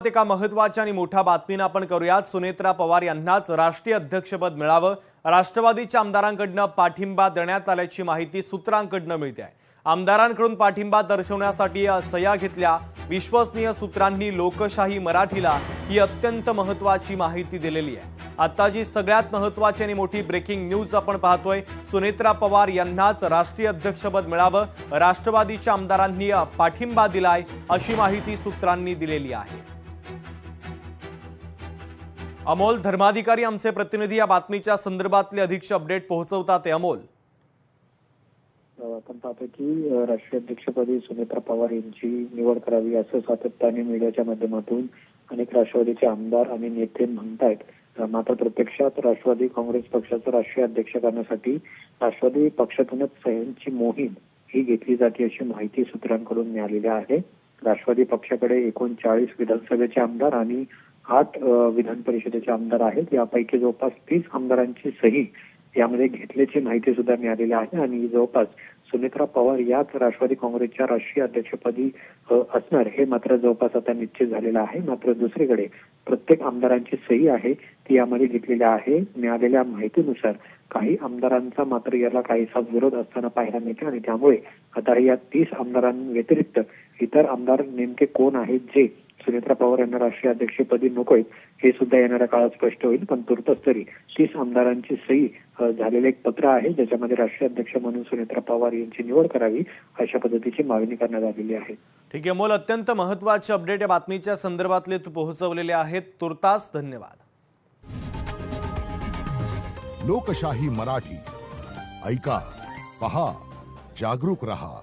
एका महत्त्वाच्या आणि मोठ्या बातमीने आपण करूयात। सुनेत्रा पवार यांनाच राष्ट्रीय अध्यक्षपद मिळावं, राष्ट्रवादीच्या आमदारांकडून पाठिंबा देण्यात आल्याची माहिती सूत्रांकडून मिळते आहे। आमदारांकडून पाठिंबा दर्शवण्यासाठी सह्या घेतल्या। विश्वसनीय सूत्रांनी लोकशाही मराठीला ही अत्यंत महत्त्वाची माहिती दिलेली आहे। आताची सगळ्यात महत्त्वाची आणि मोठी ब्रेकिंग न्यूज आपण पाहतोय। सुनेत्रा पवार यांनाच राष्ट्रीय अध्यक्षपद मिळावं, राष्ट्रवादीच्या आमदारांनी पाठिंबा दिलाय अशी माहिती सूत्रांनी दिलेली आहे। अमोल धर्माधिकारी आमचे प्रतिनिधी या बातमीच्या संदर्भातले अधिकचे अपडेट पोहोचवतात। अमोल, आपण पाहतो की राष्ट्रीय अध्यक्षपदी सुनेत्रा पवार यांची निवड करावी असं सातत्याने मीडियाच्या माध्यमातून अनेक राष्ट्रवादीचे आमदार आणि नेते म्हणतायत। मात्र प्रत्यक्षात राष्ट्रवादी काँग्रेस पक्षाचं राष्ट्रीय अध्यक्ष करण्यासाठी राष्ट्रवादी पक्षातूनच सह्यांची मोहीम ही घेतली जाते अशी माहिती सूत्रांकडून मिळालेली आहे। राष्ट्रवादी पक्षाकडे एकूण 40 विधानसभेचे आमदार आणि 8 विधान परिषदेचे आमदार आहेत। यापैकी जवळपास 30 आमदारांची सही यामध्ये घेतल्याची माहिती सुद्धा मिळालेली आहे आणि जवळपास सुनेत्रा पवार याच राष्ट्रवादी काँग्रेसच्या राष्ट्रीय अध्यक्षपदी असणार हे मात्र जवळपास आता निश्चित झालेलं आहे। मात्र दुसरीकडे प्रत्येक आमदारांची सही आहे ती यामध्ये घेतलेली आहे। मिळालेल्या माहितीनुसार काही आमदारांचा मात्र याला काहीसा विरोध असताना पाहायला मिळते आणि त्यामुळे आता या 30 आमदारांव्यतिरिक्त इतर आमदार नेमके कोण आहेत जे सुनेत्रा पवार यांना राष्ट्रीय अध्यक्षपदी नकोय हे सुद्धा येणाऱ्या काळात स्पष्ट होईल। पण तुर्तच तरी 30 आमदारांची सही झालेले एक पत्र आहे ज्याच्यामध्ये राष्ट्रीय अध्यक्ष म्हणून सुनेत्रा पवार यांची निवड करावी अशा पद्धतीची मागणी करण्यात आलेली आहे। ठीक आहे अमोल, अत्यंत महत्त्वाचे अपडेट या बातमीच्या संदर्भातले तू पोहोचवलेले आहेत। तुर्तास धन्यवाद। लोकशाही मराठी ऐका, पहा, जागरूक रहा।